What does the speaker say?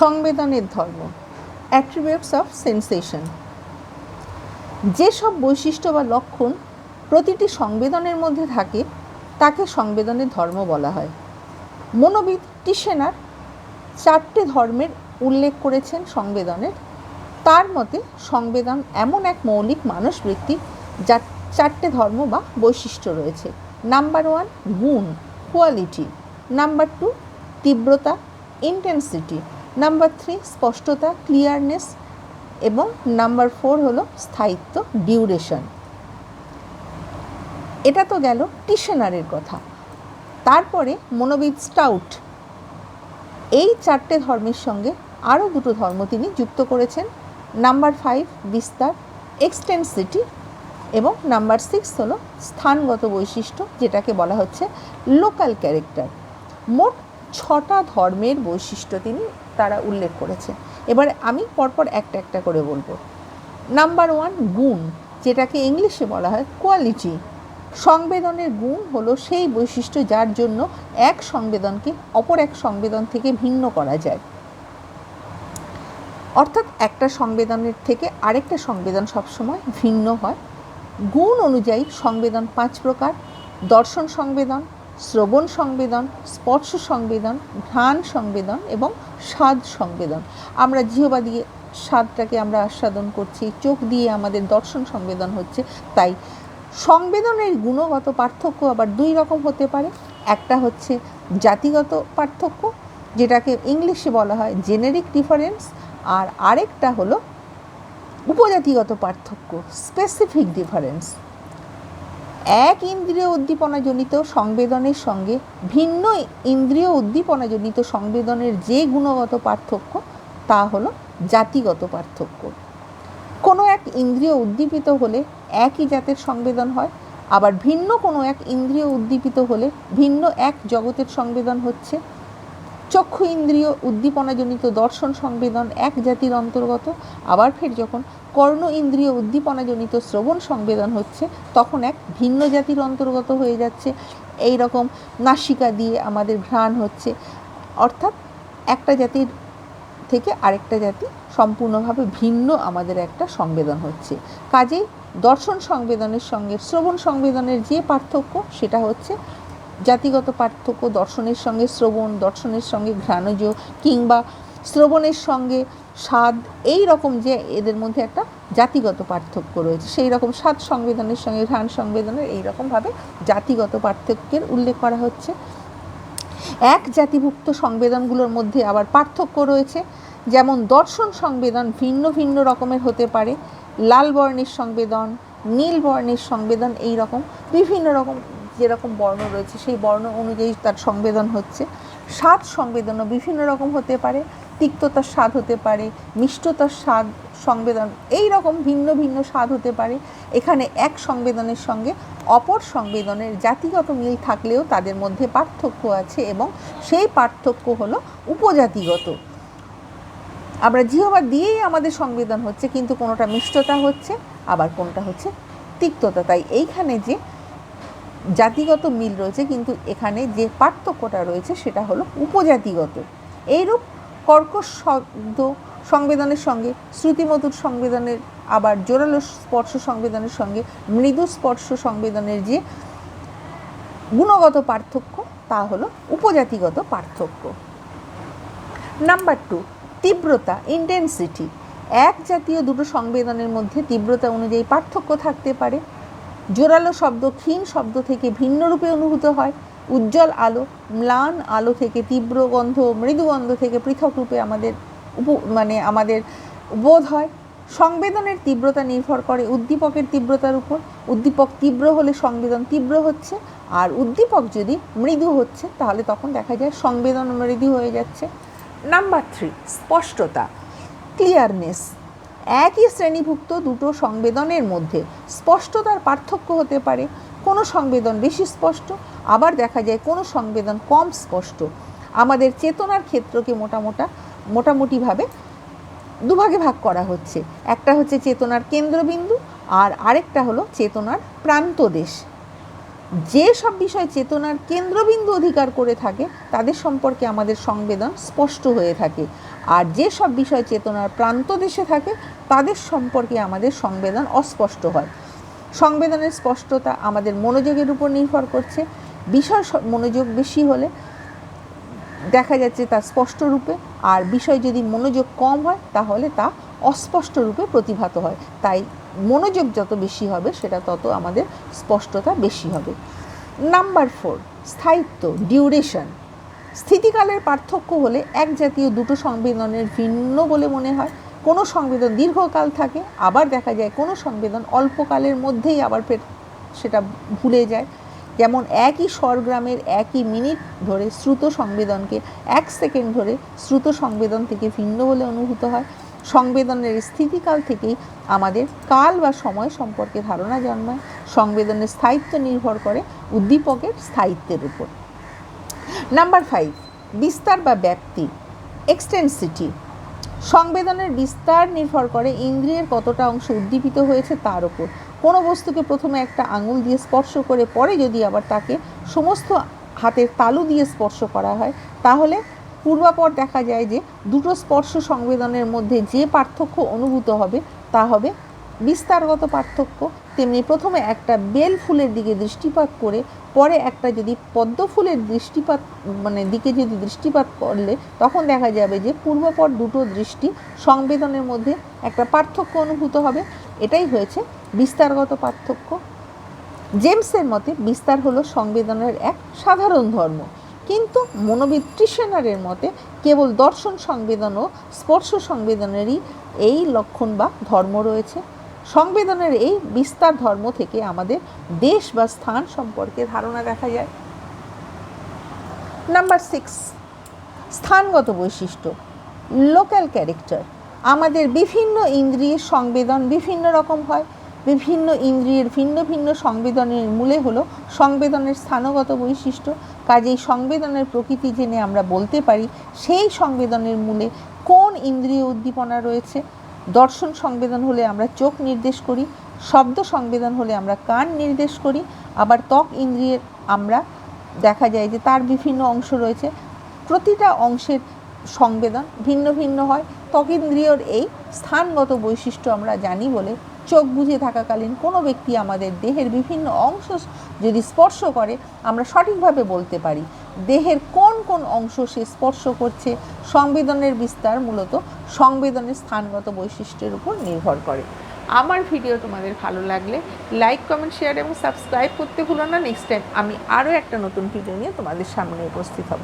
সংবেদনের ধর্ম, attributes of sensation. যেসব বৈশিষ্ট্য বা লক্ষণ প্রতিটি সংবেদনের মধ্যে থাকে তাকে সংবেদনের ধর্ম বলা হয়। মনোবিদ টিশেনার 4টে ধর্মের উল্লেখ করেছেন সংবেদনের। তার মতে সংবেদন এমন এক মৌলিক মানসবৃত্তি যার 4টে ধর্ম বা বৈশিষ্ট্য রয়েছে। নাম্বার 1 গুণ, কোয়ালিটি। নাম্বার 2 তীব্রতা, ইন্টেন্সিটি। নাম্বার 3 স্পষ্টতা, ক্লিয়ারনেস। এবং নাম্বার 4 হলো স্থায়িত্ব, ডিউরেশন। এটা তো গেল টিশেনারের কথা। তারপরে মনোবিদ স্টাউট এই 4টে ধর্মের সঙ্গে আরও 2টো ধর্ম তিনি যুক্ত করেছেন। নাম্বার 5 বিস্তার, এক্সটেন্সিটি। এবং নাম্বার 6 হলো স্থানগত বৈশিষ্ট্য, যেটাকে বলা হচ্ছে লোকাল ক্যারেক্টার। মোট 6টা ধর্মের বৈশিষ্ট্য তারা উল্লেখ করেছে। এবারে আমি পরপর একটা একটা করে বলবো। নাম্বার 1 গুণ, যেটাকে ইংলিশে বলা হয় কোয়ালিটি। সংবেদনের গুণ হলো সেই বৈশিষ্ট্য যার জন্য এক সংবেদনকে অপর এক সংবেদন থেকে ভিন্ন করা যায়। অর্থাৎ একটা সংবেদনের থেকে আরেকটা সংবেদন সবসময় ভিন্ন হয়। গুণ অনুযায়ী সংবেদন 5 প্রকার: দর্শন সংবেদন, শ্রবণ সংবেদন, স্পর্শ সংবেদন, ঘ্রাণ সংবেদন এবং স্বাদ সংবেদন। আমরা জিহ্বা দিয়ে স্বাদটাকে আমরা আস্বাদন করছি, চোখ দিয়ে আমাদের দর্শন সংবেদন হচ্ছে। তাই সংবেদনের গুণগত পার্থক্য আবার 2 রকম হতে পারে। একটা হচ্ছে জাতিগত পার্থক্য, যেটাকে ইংলিশে বলা হয় জেনেরিক ডিফারেন্স, আর আরেকটা হলো উপজাতিগত পার্থক্য, স্পেসিফিক ডিফারেন্স। এক ইন্দ্রিয় উদ্দীপনাজনিত সংবেদনের সঙ্গে ভিন্ন ইন্দ্রিয় উদ্দীপনাজনিত সংবেদনের যে গুণগত পার্থক্য তা হলো জাতিগত পার্থক্য। কোনো এক ইন্দ্রিয় উদ্দীপিত হলে একই জাতের সংবেদন হয়, আবার ভিন্ন কোনো এক ইন্দ্রিয় উদ্দীপিত হলে ভিন্ন এক জগতের সংবেদন হচ্ছে। চক্ষু ইন্দ্রিয় উদ্দীপনাজনিত দর্শন সংবেদন এক জাতির অন্তর্গত, আবার ফের যখন কর্ণ ইন্দ্রিয় উদ্দীপনাজনিত শ্রবণ সংবেদন হচ্ছে তখন এক ভিন্ন জাতির অন্তর্গত হয়ে যাচ্ছে। এই রকম নাসিকা দিয়ে আমাদের ঘ্রাণ হচ্ছে, অর্থাৎ একটা জাতির থেকে আরেকটা জাতি সম্পূর্ণভাবে ভিন্ন আমাদের একটা সংবেদন হচ্ছে। কাজেই দর্শন সংবেদনের সঙ্গে শ্রবণ সংবেদনের যে পার্থক্য সেটা হচ্ছে জাতিগত পার্থক্য। দর্শনের সঙ্গে শ্রবণ, দর্শনের সঙ্গে ঘ্রাণজ, কিংবা শ্রবণের সঙ্গে স্বাদ, এই রকম যে এদের মধ্যে একটা জাতিগত পার্থক্য রয়েছে, সেই রকম স্বাদ সংবেদনের সঙ্গে ঘ্রাণ সংবেদনের এই রকমভাবে জাতিগত পার্থক্যের উল্লেখ করা হচ্ছে। এক জাতিভুক্ত সংবেদনগুলোর মধ্যে আবার পার্থক্য রয়েছে, যেমন দর্শন সংবেদন ভিন্ন ভিন্ন রকমের হতে পারে। লাল বর্ণের সংবেদন, নীল বর্ণের সংবেদন, এই রকম বিভিন্ন রকম যেরকম বর্ণ রয়েছে সেই বর্ণ অনুযায়ী তার সংবেদন হচ্ছে। স্বাদ সংবেদনও বিভিন্ন রকম হতে পারে, তিক্ততার স্বাদ হতে পারে, মিষ্টতার স্বাদ সংবেদন, এই রকম ভিন্ন ভিন্ন স্বাদ হতে পারে। এখানে এক সংবেদনের সঙ্গে অপর সংবেদনের জাতিগত মিল থাকলেও তাদের মধ্যে পার্থক্য আছে, এবং সেই পার্থক্য হলো উপজাতিগত। আমরা জিহ্বা দিয়েই আমাদের সংবেদন হচ্ছে, কিন্তু কোনোটা মিষ্টতা হচ্ছে আবার কোনটা হচ্ছে তিক্ততা। তাই এইখানে যে জাতিগত মিল রয়েছে, কিন্তু এখানে যে পার্থক্যটা রয়েছে সেটা হলো উপজাতিগত। এইরূপ কর্কশ শব্দ সংবেদনের সঙ্গে শ্রুতিমধুর সংবেদনের, আবার জোরালো স্পর্শ সংবেদনের সঙ্গে মৃদু স্পর্শ সংবেদনের যে গুণগত পার্থক্য তা হলো উপজাতিগত পার্থক্য। নাম্বার 2 তীব্রতা, ইন্টেন্সিটি। এক জাতীয় 2টো সংবেদনের মধ্যে তীব্রতা অনুযায়ী পার্থক্য থাকতে পারে। জোরালো শব্দ ক্ষীণ শব্দ থেকে ভিন্ন রূপে অনুভূত হয়। উজ্জ্বল আলো ম্লান আলো থেকে, তীব্র গন্ধ মৃদু গন্ধ থেকে পৃথক রূপে আমাদের বোধ হয়। সংবেদনের তীব্রতা নির্ভর করে উদ্দীপকের তীব্রতার উপর। উদ্দীপক তীব্র হলে সংবেদন তীব্র হচ্ছে, আর উদ্দীপক যদি মৃদু হচ্ছে তাহলে তখন দেখা যায় সংবেদন মৃদু হয়ে যাচ্ছে। নাম্বার 3 স্পষ্টতা, ক্লিয়ারনেস। একই শ্রেণীভুক্ত 2টো সংবেদনের মধ্যে স্পষ্টতার পার্থক্য হতে পারে। কোনো সংবেদন বেশি স্পষ্ট, আবার দেখা যায় কোনো সংবেদন কম স্পষ্ট। আমাদের চেতনার ক্ষেত্রকে মোটামুটিভাবে 2 ভাগে ভাগ করা হচ্ছে। একটা হচ্ছে চেতনার কেন্দ্রবিন্দু, আর আরেকটা হলো চেতনার প্রান্তদেশ। যে সব বিষয় চেতনার কেন্দ্রবিন্দু অধিকার করে থাকে তাদের সম্পর্কে আমাদের সংবেদন স্পষ্ট হয়ে থাকে, আর যে সব বিষয় চেতনার প্রান্তদেশে থাকে তাদের সম্পর্কে আমাদের সংবেদন অস্পষ্ট হয়। সংবেদনের স্পষ্টতা আমাদের মনোযোগের উপর নির্ভর করছে। বিষয় মনোযোগ বেশি হলে দেখা যাচ্ছে তা স্পষ্ট রূপে, আর বিষয় যদি মনোযোগ কম হয় তাহলে তা অস্পষ্ট রূপে প্রতিভাত হয়। তাই মনোযোগ যত বেশি হবে সেটা তত আমাদের স্পষ্টতা বেশি হবে। নাম্বার 4, স্থায়িত্ব, ডিউরেশন। স্থিতিকালের পার্থক্য হলে এক জাতীয় দুটো সংবেদনের ভিন্ন বলে মনে হয়। কোনো সংবেদন দীর্ঘকাল থাকে, আবার দেখা যায় কোনো সংবেদন অল্পকালের মধ্যেই আবার সেটা ভুলে যায়। যেমন একই স্বরগ্রামের একই মিনিট ধরে শ্রুত সংবেদনকে 1 সেকেন্ড ধরে শ্রুত সংবেদন থেকে ভিন্ন বলে অনুভূত হয়। সংবেদনের স্থিতিকাল থেকেই আমাদের কাল বা সময় সম্পর্কে ধারণা জন্মায়। সংবেদনের স্থায়িত্ব নির্ভর করে উদ্দীপকের স্থায়িত্বের উপর। নাম্বার 5, বিস্তার বা ব্যাপ্তি, এক্সটেন্সিটি। সংবেদনের বিস্তার নির্ভর করে ইন্দ্রিয়ের কতটা অংশ উদ্দীপিত হয়েছে তার উপর। কোনো বস্তুকে প্রথমে একটা আঙুল দিয়ে স্পর্শ করে পরে যদি আবার তাকে সমস্ত হাতের তালু দিয়ে স্পর্শ করা হয় তাহলে পূর্বাপর দেখা যায় যে দুটো স্পর্শ সংবেদনের মধ্যে যে পার্থক্য অনুভূত হবে তা হবে বিস্তারগত পার্থক্য। তেমনি প্রথমে একটা বেল ফুলের দিকে দৃষ্টিপাত করে পরে একটা যদি পদ্ম ফুলের দিকে যদি দৃষ্টিপাত করলে তখন দেখা যাবে যে পূর্বপর দুটো দৃষ্টি সংবেদনের মধ্যে একটা পার্থক্য অনুভূত হবে। এটাই হয়েছে বিস্তারগত পার্থক্য। জেমসের মতে বিস্তার হলো সংবেদনের এক সাধারণ ধর্ম, কিন্তু মনোবিদ ট্রিশেনারের মতে কেবল দর্শন সংবেদন ও স্পর্শ সংবেদনেরই এই লক্ষণ বা ধর্ম রয়েছে। সংবেদনের এই বিস্তার ধর্ম থেকে আমাদের দেশ বা স্থান সম্পর্কে ধারণা দেখা যায়। নাম্বার 6, স্থানগত বৈশিষ্ট্য, লোকাল ক্যারেক্টার। আমাদের বিভিন্ন ইন্দ্রিয়ের সংবেদন বিভিন্ন রকম হয়। বিভিন্ন ইন্দ্রিয়ের ভিন্ন ভিন্ন সংবেদনের মূলে হলো সংবেদনের স্থানগত বৈশিষ্ট্য। কাজেই সংবেদনের প্রকৃতি জেনে আমরা বলতে পারি সেই সংবেদনের মূলে কোন ইন্দ্রিয় উদ্দীপনা রয়েছে। দর্শন সংবেদন হলে আমরা চোখ নির্দেশ করি, শব্দ সংবেদন হলে আমরা কান নির্দেশ করি, আবার ত্বক ইন্দ্রিয়ের আমরা দেখা যায় যে তার বিভিন্ন অংশ রয়েছে। প্রতিটা অংশের সংবেদন ভিন্ন ভিন্ন হয়। ত্বকেন্দ্রিয়র এই স্থানগত বৈশিষ্ট্য আমরা জানি বলে চোখ বুজে থাকাকালীন কোনো ব্যক্তি আমাদের দেহের বিভিন্ন অংশ যদি স্পর্শ করে আমরা সঠিকভাবে বলতে পারি দেহের কোন কোন অংশ সে স্পর্শ করছে। সংবেদনের বিস্তার মূলত সংবেদনের স্থানগত বৈশিষ্ট্যের উপর নির্ভর করে। আমার ভিডিও তোমাদের ভালো লাগলে লাইক, কমেন্ট, শেয়ার এবং সাবস্ক্রাইব করতে ভুলো না। নেক্সট টাইম আমি আরও একটা নতুন ভিডিও নিয়ে তোমাদের সামনে উপস্থিত হব।